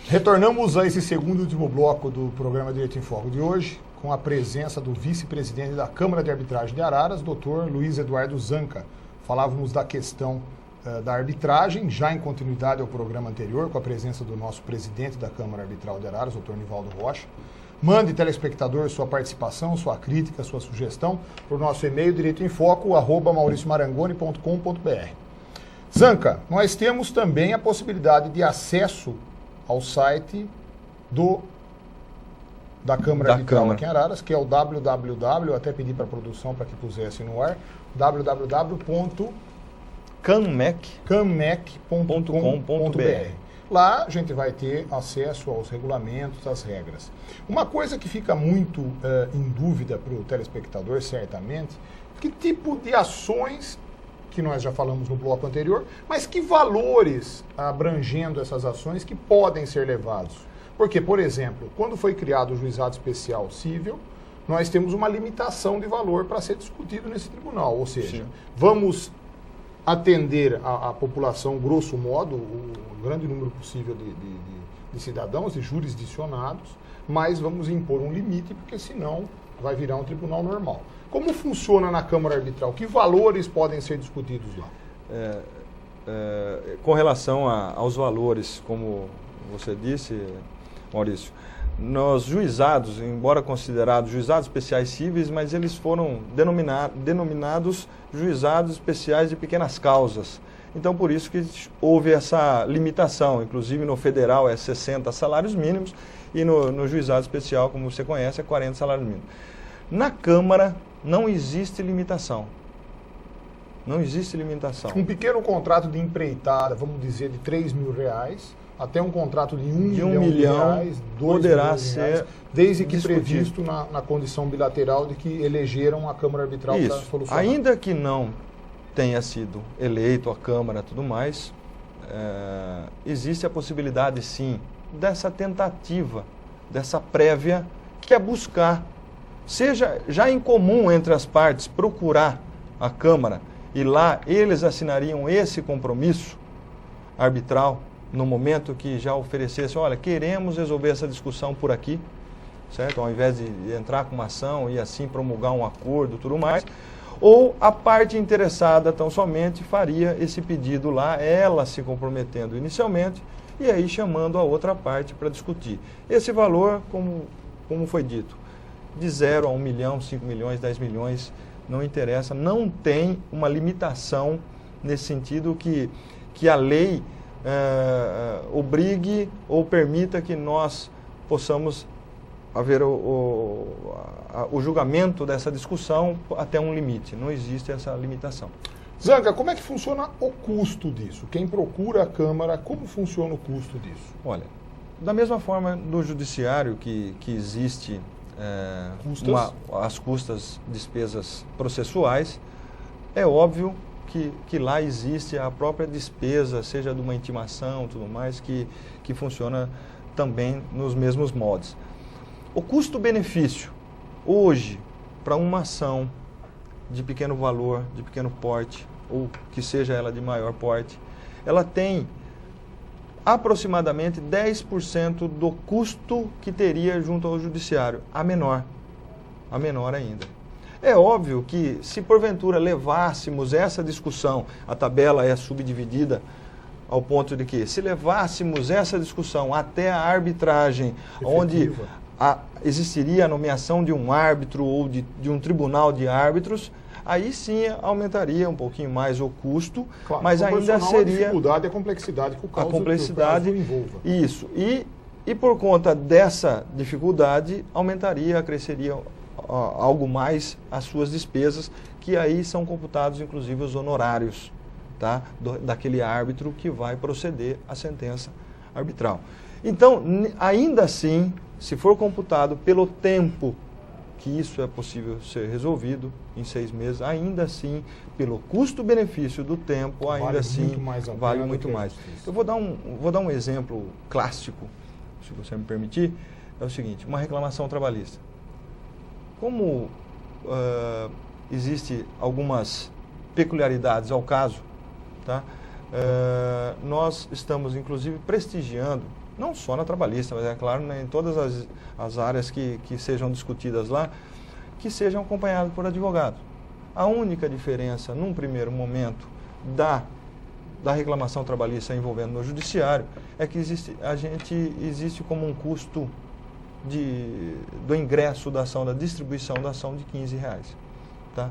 Retornamos a esse segundo e último bloco do programa Direito em Foco de hoje, com a presença do vice-presidente da Câmara de Arbitragem de Araras, Dr. Luiz Eduardo Zanca. Falávamos da questão da arbitragem, já em continuidade ao programa anterior, com a presença do nosso presidente da Câmara Arbitral de Araras, Dr. Nivaldo Rocha. Mande, telespectador, sua participação, sua crítica, sua sugestão para o nosso e-mail direitoemfoco@mauriciomarangoni.com.br. Zanca, nós temos também a possibilidade de acesso ao site da Câmara Arbitral aqui em Araras, que é o www, eu até pedi para a produção para que pusesse no ar, www.canmec.com.br. Lá a gente vai ter acesso aos regulamentos, às regras. Uma coisa que fica muito em dúvida para o telespectador, certamente, que tipo de ações, que nós já falamos no bloco anterior, mas que valores abrangendo essas ações que podem ser levados. Porque, por exemplo, quando foi criado o Juizado Especial Cível, nós temos uma limitação de valor para ser discutido nesse tribunal. Ou seja, vamos atender a população, grosso modo, o grande número possível de cidadãos, de jurisdicionados, mas vamos impor um limite, porque senão vai virar um tribunal normal. Como funciona na Câmara Arbitral? Que valores podem ser discutidos lá? Com relação aos valores, como você disse, Maurício, nos juizados, embora considerados juizados especiais cíveis, mas eles foram denominados juizados especiais de pequenas causas. Então, por isso que houve essa limitação. Inclusive, no federal é 60 salários mínimos e no juizado especial, como você conhece, é 40 salários mínimos. Na Câmara não existe limitação. Não existe limitação. Um pequeno contrato de empreitada, vamos dizer, de R$3.000, até um contrato de um milhão de reais, poderá ser desde que previsto na condição bilateral de que elegeram a Câmara Arbitral para solucionar. Ainda que não tenha sido eleito a Câmara e tudo mais, existe a possibilidade, sim, dessa tentativa, dessa prévia, que é buscar, seja já em comum entre as partes, procurar a Câmara, e lá eles assinariam esse compromisso arbitral, no momento que já oferecesse, olha, queremos resolver essa discussão por aqui, certo? Ao invés de entrar com uma ação e assim promulgar um acordo e tudo mais, ou a parte interessada tão somente faria esse pedido lá, ela se comprometendo inicialmente, e aí chamando a outra parte para discutir. Esse valor, como foi dito, de 0 a 1 milhão, 5 milhões, 10 milhões, não interessa, não tem uma limitação nesse sentido que a lei obrigue ou permita que nós possamos haver o julgamento dessa discussão até um limite. Não existe essa limitação. Zanca, como é que funciona o custo disso? Quem procura a Câmara, como funciona o custo disso? Olha, da mesma forma no judiciário que existe as custas, despesas processuais, é óbvio que lá existe a própria despesa, seja de uma intimação, tudo mais, que funciona também nos mesmos modos. O custo-benefício, hoje, para uma ação de pequeno valor, de pequeno porte, ou que seja ela de maior porte, ela tem aproximadamente 10% do custo que teria junto ao judiciário, a menor ainda. É óbvio que, se porventura levássemos essa discussão, a tabela é subdividida ao ponto de que, se levássemos essa discussão até a arbitragem, onde existiria a nomeação de um árbitro ou de um tribunal de árbitros, aí sim aumentaria um pouquinho mais o custo, claro, mas ainda seria... a dificuldade e a complexidade que o caso envolva. Isso. E por conta dessa dificuldade, acresceria algo mais as suas despesas, que aí são computados inclusive os honorários, tá? Daquele árbitro que vai proceder à sentença arbitral. Então, ainda assim, se for computado pelo tempo que isso é possível ser resolvido em 6 meses, ainda assim, pelo custo-benefício do tempo, ainda assim vale muito mais. Eu vou dar um exemplo clássico, se você me permitir. É o seguinte: uma reclamação trabalhista. Como existe algumas peculiaridades ao caso, tá? Nós estamos inclusive prestigiando não só na trabalhista, mas é claro, né, em todas as áreas que sejam discutidas lá, que sejam acompanhados por advogados. A única diferença, num primeiro momento, da reclamação trabalhista envolvendo no judiciário, é que existe como um custo do ingresso da ação, da distribuição da ação de R$15. Tá?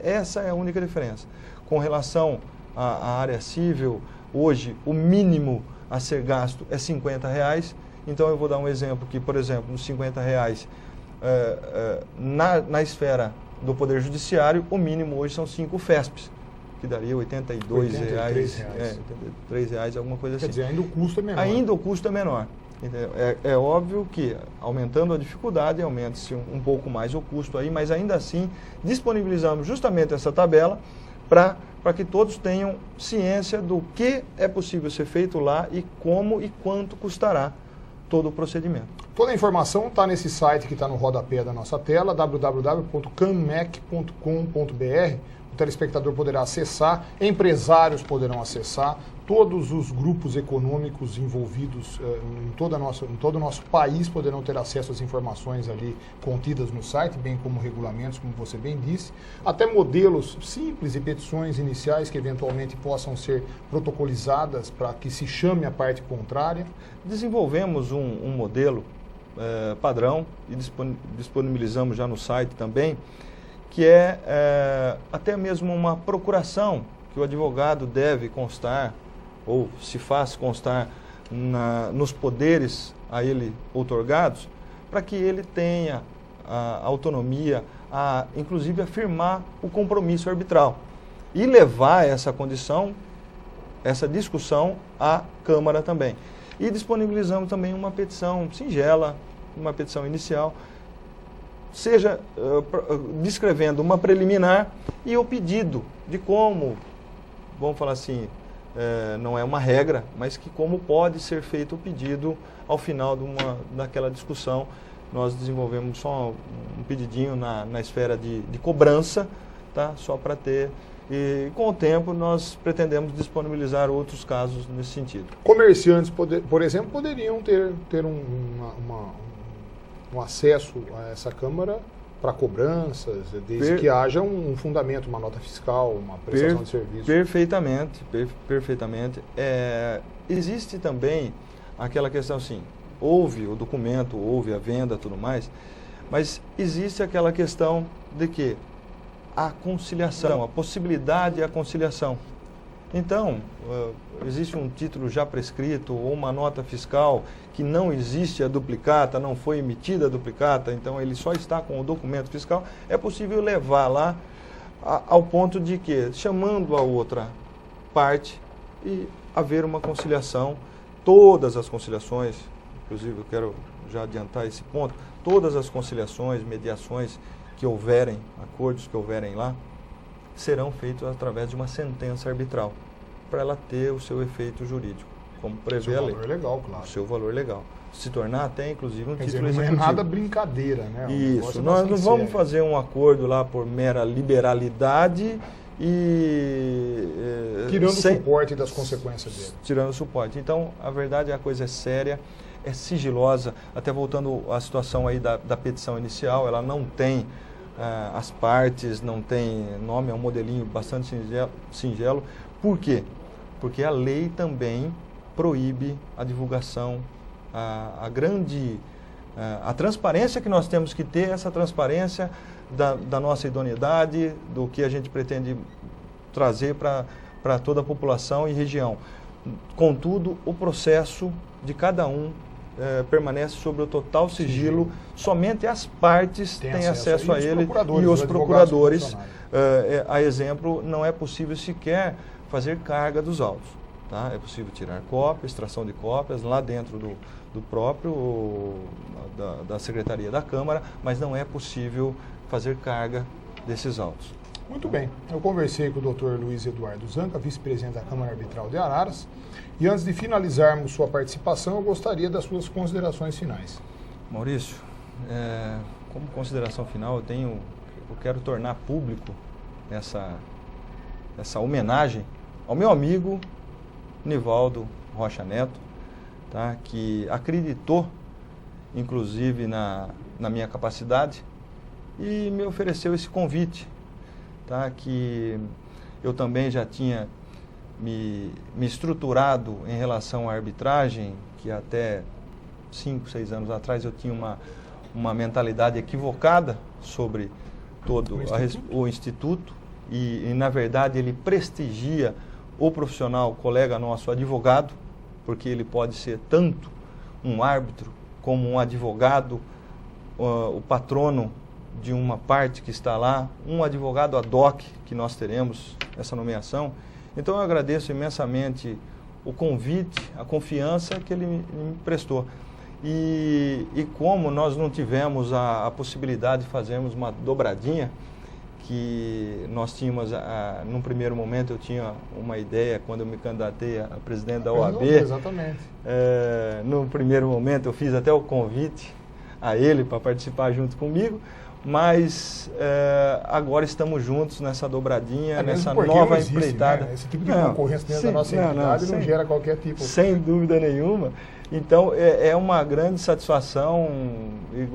Essa é a única diferença. Com relação à área civil, hoje o mínimo a ser gasto é R$50. Então eu vou dar um exemplo que, por exemplo, nos R$50, na esfera do Poder Judiciário, o mínimo hoje são 5 FESPs, que daria R$83, R$83, alguma coisa assim. Quer dizer, ainda o custo é menor. Ainda o custo é menor. É óbvio que, aumentando a dificuldade, aumenta-se um pouco mais o custo aí, mas ainda assim disponibilizamos justamente essa tabela para que todos tenham ciência do que é possível ser feito lá e como e quanto custará todo o procedimento. Toda a informação está nesse site que está no rodapé da nossa tela, www.canmec.com.br. O telespectador poderá acessar, empresários poderão acessar, todos os grupos econômicos envolvidos em todo o nosso país poderão ter acesso às informações ali contidas no site, bem como regulamentos, como você bem disse, até modelos simples e petições iniciais que eventualmente possam ser protocolizadas para que se chame a parte contrária. Desenvolvemos um modelo padrão e disponibilizamos já no site também, que é até mesmo uma procuração que o advogado deve constar ou se faz constar nos poderes a ele outorgados, para que ele tenha a autonomia a, inclusive, afirmar o compromisso arbitral e levar essa condição, essa discussão à Câmara também. E disponibilizamos também uma petição singela, uma petição inicial, seja descrevendo uma preliminar e o pedido de como, vamos falar assim, não é uma regra, mas que como pode ser feito o pedido ao final daquela discussão. Nós desenvolvemos só um pedidinho na esfera de cobrança, tá? Só para ter, e com o tempo nós pretendemos disponibilizar outros casos nesse sentido. Comerciantes, por exemplo, poderiam ter um acesso a essa Câmara para cobranças, desde que haja um fundamento, uma nota fiscal, uma prestação de serviço. Perfeitamente. Existe também aquela questão assim, houve o documento, houve a venda, tudo mais, mas existe aquela questão de que a conciliação, a possibilidade de a conciliação. Então, existe um título já prescrito ou uma nota fiscal que não existe a duplicata, não foi emitida a duplicata, então ele só está com o documento fiscal, é possível levar lá ao ponto de que, chamando a outra parte e haver uma conciliação, todas as conciliações, inclusive eu quero já adiantar esse ponto, todas as conciliações, mediações que houverem, acordos que houverem lá, serão feitos através de uma sentença arbitral, para ela ter o seu efeito jurídico, como prevê a lei. O seu valor legal, claro. O seu valor legal. Se tornar até, inclusive, um título executivo. Não é nada brincadeira, né? Isso. Nós não vamos fazer um acordo lá por mera liberalidade e... tirando o suporte das consequências dele. Tirando o suporte. Então, a verdade, a coisa é séria, é sigilosa. Até voltando à situação aí da petição inicial, ela não tem... as partes, não tem nome, é um modelinho bastante singelo. Por quê? Porque a lei também proíbe a divulgação, a transparência que nós temos que ter, essa transparência da nossa idoneidade, do que a gente pretende trazer para toda a população e região. Contudo, o processo de cada um permanece sob o total sigilo, somente as partes têm acesso a ele e os procuradores. A exemplo, não é possível sequer fazer carga dos autos. Tá? É possível tirar cópias, extração de cópias lá dentro do próprio, da Secretaria da Câmara, mas não é possível fazer carga desses autos. Muito bem. Eu conversei com o Dr. Luiz Eduardo Zanca, vice-presidente da Câmara Arbitral de Araras. E antes de finalizarmos sua participação, eu gostaria das suas considerações finais. Maurício, como consideração final, eu quero tornar público essa homenagem ao meu amigo Nivaldo Rocha Neto, tá? Que acreditou, inclusive, na minha capacidade e me ofereceu esse convite, tá? Que eu também já tinha me estruturado em relação à arbitragem, que até 5, 6 anos atrás eu tinha uma mentalidade equivocada sobre todo o Instituto e, na verdade, ele prestigia o profissional, o colega nosso, advogado, porque ele pode ser tanto um árbitro como um advogado, o patrono de uma parte que está lá, um advogado ad hoc, que nós teremos essa nomeação. Então eu agradeço imensamente o convite, a confiança que ele me prestou. E como nós não tivemos a possibilidade de fazermos uma dobradinha, que nós tínhamos, num primeiro momento eu tinha uma ideia, quando eu me candidatei a presidente da OAB. Exatamente. No primeiro momento eu fiz até o convite a ele para participar junto comigo, mas agora estamos juntos nessa dobradinha, nessa nova existe, empreitada. Né? Esse tipo de concorrência dentro da nossa entidade não gera qualquer tipo. Sem dúvida nenhuma. Então, é uma grande satisfação e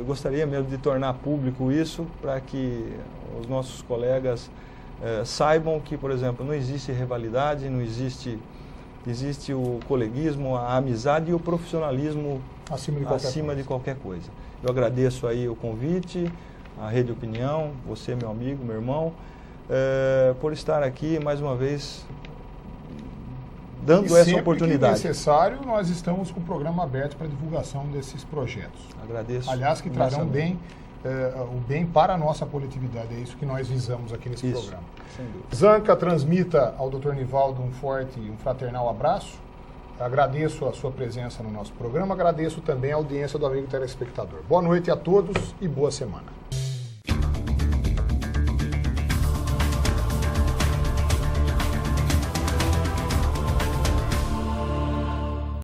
gostaria mesmo de tornar público isso para que os nossos colegas saibam que, por exemplo, não existe rivalidade, não existe o coleguismo, a amizade e o profissionalismo acima de qualquer coisa. Eu agradeço aí o convite, a Rede Opinião, você, meu amigo, meu irmão, por estar aqui mais uma vez dando essa oportunidade. Se necessário, nós estamos com o programa aberto para divulgação desses projetos. Agradeço. Aliás, que trarão o bem para a nossa coletividade. É isso que nós visamos aqui nesse programa. Sem dúvida. Zanca, transmita ao Dr. Nivaldo um forte e um fraternal abraço. Agradeço a sua presença no nosso programa, agradeço também a audiência do amigo telespectador. Boa noite a todos e boa semana.